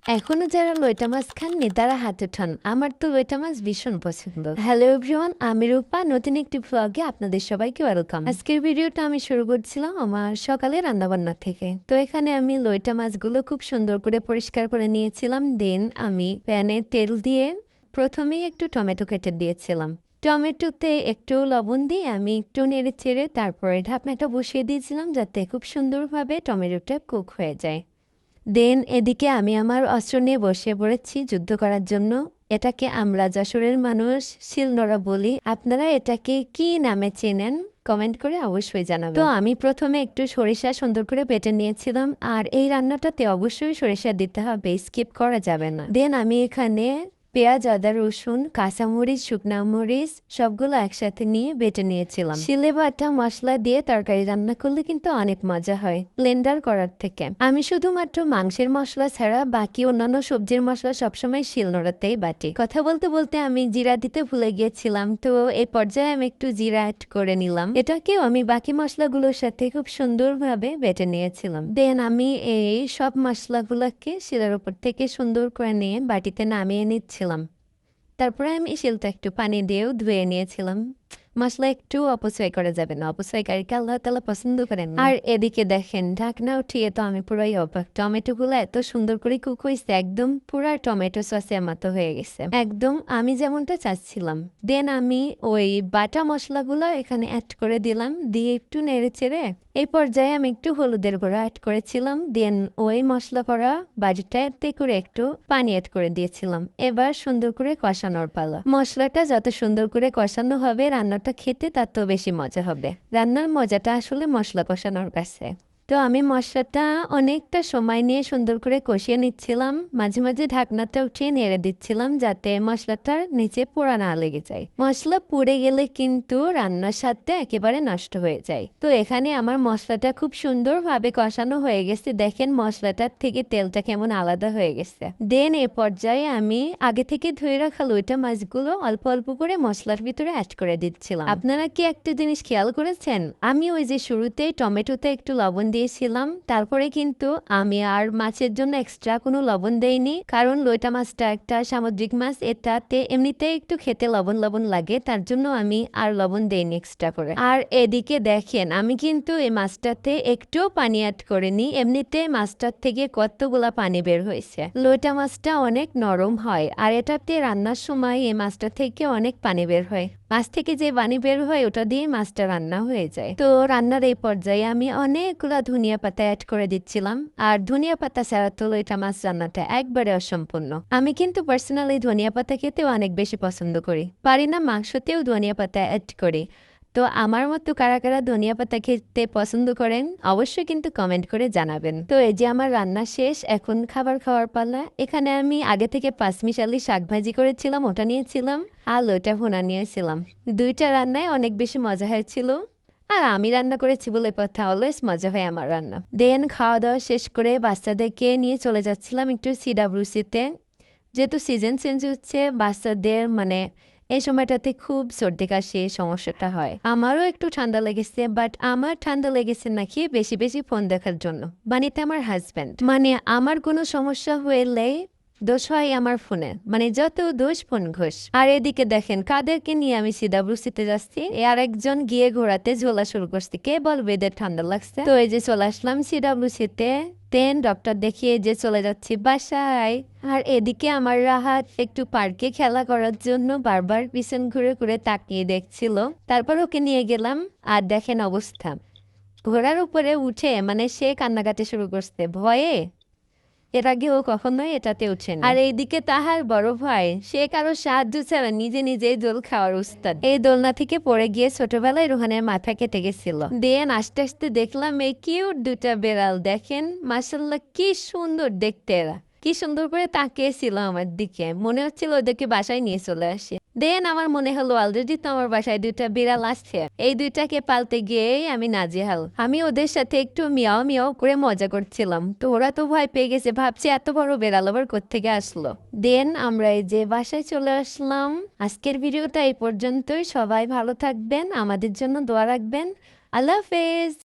এখনো যারা লইটা মাছ খাননি তারা হাত উঠান। আমার তো লইটা মাছ ভীষণ পছন্দ। হ্যালো এভরিওয়ান, আমি রূপা। নতুন একটি ব্লগে আপনাদের সবাইকে ওয়েলকাম। আজকের ভিডিওটা আমি শুরু করছিলাম আমার সকালে রান্নাবান্না থেকে। তো এখানে আমি লইটা মাছগুলো খুব সুন্দর করে পরিষ্কার করে নিয়েছিলাম। দেন আমি প্যানে তেল দিয়ে প্রথমেই একটু টমেটো কেটে দিয়েছিলাম। টমেটোতে একটু লবণ দিয়ে আমি একটু নেড়ে চেড়ে তারপরে ঢাকনাটা বসিয়ে দিয়েছিলাম যাতে খুব সুন্দরভাবে টমেটোটা কুক হয়ে যায়। দেন এদিকে আমি আমার অস্ত্র নিয়ে বসে পড়েছি যুদ্ধ করার জন্য। এটাকে আমরা যশোরের মানুষ শিলনোড়া বলি। আপনারা এটাকে কি নামে চেনেন কমেন্ট করে অবশ্যই জানাবেন। তো আমি প্রথমে একটু সরিষা সুন্দর করে বেটে নিয়েছিলাম। আর এই রান্নাটাতে অবশ্যই সরিষা দিতে হবে, স্কিপ করা যাবে না। দেন আমি এখানে পেঁয়াজ, আদা, রসুন, কাঁচামরিচ, শুকনা মরিচ সবগুলো একসাথে নিয়ে বেটে নিয়েছিলাম। শিলে বাটা মশলা দিয়ে তরকারি রান্না করলে কিন্তু অনেক মজা হয় ব্লেন্ডার করার থেকে। আমি শুধুমাত্র মাংসের মশলা ছাড়া বাকি অন্যান্য সবজির মশলা সবসময় শিলনোড়াতেই বাটি। কথা বলতে বলতে আমি জিরা দিতে ভুলে গিয়েছিলাম, তো এই পর্যায়ে আমি একটু জিরা অ্যাড করে নিলাম। এটাকেও আমি বাকি মশলাগুলোর সাথে খুব সুন্দরভাবে বেটে নিয়েছিলাম। দেন আমি এই সব মশলাগুলোকে শিলের উপর থেকে সুন্দর করে নিয়ে বাটিতে নামিয়ে নিচ্ছি। তারপরে আমি শিলটা একটু পানি দিয়েও ধুয়ে নিয়েছিলাম। মশলা একটু অপচয় করা যাবে না, অপচয়কারীকে আল্লাহ তাআলা পছন্দ করেন না। আর এদিকে দেখেন ঢাকনা উঠিয়ে তো আমি পুরাই অবাক। টমেটোগুলো এত সুন্দর করে কুক হয়েছে, একদম পুরা টমেটো সসের মতো হয়ে গেছে, একদম আমি যেমনটা চাচ্ছিলাম। দেন আমি ওই বাটা মশলাগুলো এখানে অ্যাড করে দিলাম, দিয়ে একটু নেড়ে চেড়ে এই পর্যায়ে আমি একটু হলুদের গুঁড়ো অ্যাড করেছিলাম। দেন ওই মশলা করা বাটিটাতে করে একটু পানি অ্যাড করে দিয়েছিলাম। এবার সুন্দর করে কষানোর পালা। মশলাটা যত সুন্দর করে কষানো হবে রান্নাটা খেতে তত বেশি মজা হবে। রান্নার মজাটা আসলে মশলা কষানোর কাছে। তো আমি মশলাটা অনেকটা সময় নিয়ে সুন্দর করে কষিয়ে নিচ্ছিলাম। মাঝে মাঝে ঢাকনাটা উঠিয়ে নেড়ে দিচ্ছিলাম যাতে মশলাটার নিচে পোড়া না লেগে যায়। মশলা পুড়ে গেলে কিন্তু রান্নার স্বাদটা একেবারে নষ্ট হয়ে যায়। তো এখানে আমার মশলাটা খুব সুন্দরভাবে কষানো হয়ে গেছে। দেখেন মশলাটার থেকে তেলটা কেমন আলাদা হয়ে গেছে। দেন এ পর্যায়ে আমি আগে থেকে ধুয়ে রাখা লইটা মাছগুলো অল্প অল্প করে মশলার ভিতরে অ্যাড করে দিচ্ছিলাম। আপনারা কি একটা জিনিস খেয়াল করেছেন? আমি ওই যে শুরুতেই টমেটোতে একটু লবণ দিয়েছিলাম, তারপরে কিন্তু আমি আর মাছের জন্য এক্সট্রা কোনো লবণ দেইনি, কারণ লইটা মাছটা একটা সামুদ্রিক মাছ, এটাতে এমনিতে একটু খেতে লবণ লবণ লাগে, তার জন্য আমি আর লবণ দেইনি এক্সট্রা করে। আর এদিকে দেখেন আমি কিন্তু এই মাছটাতে একটুও পানি অ্যাড করিনি, এমনিতে মাছটার থেকে কতগুলা পানি বের হয়েছে। লইটা মাছটা অনেক নরম হয় আর এটাতে রান্নার সময় এই মাছটা থেকে অনেক পানি বের হয়। মাছ থেকে যে পানি বের হয় ওটা দিয়ে মাছটা রান্না হয়ে যায়। তো রান্নার এই পর্যায়ে আমি অনেকগুলা ধনিয়া পাতা অ্যাড করে দিচ্ছিলাম। আর ধনিয়া পাতা ছাড়া তো লইটা মাছ রান্নাটা একবারে অসম্পূর্ণ। আমি কিন্তু পার্সোনালি ধনিয়া পাতা খেতেও অনেক বেশি পছন্দ করি, পারি না মাংসতেও ধনিয়া পাতা অ্যাড করি। তো আমার মতো কারা কারা ধনিয়া পাতা খেতে পছন্দ করেন অবশ্যই কিন্তু কমেন্ট করে জানাবেন। তো এই যে আমার রান্না শেষ, এখন খাবার খাওয়ার পালা। এখানে আমি আগে থেকে পাঁচমিশালি শাক ভাজি করেছিলাম, ওটা নিয়েছিলাম, আর ওটা ভুনা নিয়েছিলাম। দুইটা রান্নায় অনেক বেশি মজা হয়েছিল। আর আমি রান্না করেছি বলে কথা, অলওয়েজ মজা হয় আমার রান্না। দেন খাওয়া দাওয়া শেষ করে বাচ্চাদেরকে নিয়ে চলে যাচ্ছিলাম একটু সিডাব্লিউসিতে। যেহেতু সিজন চেঞ্জ হচ্ছে, বাচ্চাদের মানে এই সময়টাতে খুব সর্দি কাশি সমস্যাটা হয়। আমারও একটু ঠান্ডা লেগেছে, বাট আমার ঠান্ডা লেগেছে নাকি বেশি বেশি ফোন দেখার জন্য। বানিতে আমার হাজব্যান্ড, মানে আমার কোনো সমস্যা হলে দোষ হয় আমার ফোনে, মানে যত দোষ ফোন ঘোষ। আর এদিকে দেখেন কাদেরকে নিয়ে আমি সিডাব্লিউসিতে যাচ্ছি। আর একজন গিয়ে ঘোরাতে ঝোলা শুরু করছে, কে বলবে এদের ঠান্ডা লাগছে। তো এই যে চলে আসলাম সিডাব্লিউসিতে। দেন ডক্টর দেখিয়ে যে চলে যাচ্ছি বাসায়। আর এদিকে আমার রাহাত একটু পার্কে খেলা করার জন্য বারবার পিছন ঘুরে ঘুরে তাকিয়ে দেখছিল। তারপর ওকে নিয়ে গেলাম, আর দেখেন অবস্থা, ঘোড়ার উপরে উঠে মানে সে কান্নাকাটি শুরু করছে ভয়ে। এর আগে ও কখনোই এটাতে উঠেনি। আর এইদিকে তাহার বড় ভাই, সে কারো সাহায্য ছাড়া নিজে নিজেই দোল খাওয়ার উস্তাদ। এই দোলনা থেকে পড়ে গিয়ে ছোটবেলায় রোহানের মাথা কেটে গেছিল। দেন আস্তে আস্তে দেখলাম এই কিউট দুটা বেড়াল, দেখেন মাশাআল্লাহ কি সুন্দর দেখতে, এরা কি সুন্দর করে তাকিয়েছিল আমার দিকে, মনে হচ্ছিল ওদেরকে বাসায় নিয়ে চলে আসে। দেন আমার মনে হলো অলরেডি তো আমার বাসায় দুইটা বিড়াল আসছে, এই দুইটাকে পালতে গিয়েই আমি নাজেহাল। আমি ওদের সাথে একটু মিয়াও মিয়াও করে মজা করছিলাম, তো ওরা তো ভয় পেয়ে গেছে, ভাবছে এত বড় বিড়াল আবার কোত্থেকে আসলো। দেন আমরা এই যে বাসায় চলে আসলাম। আজকের ভিডিওটা এই পর্যন্তই। সবাই ভালো থাকবেন, আমাদের জন্য দোয়া রাখবেন। আল্লাহ হাফেজ।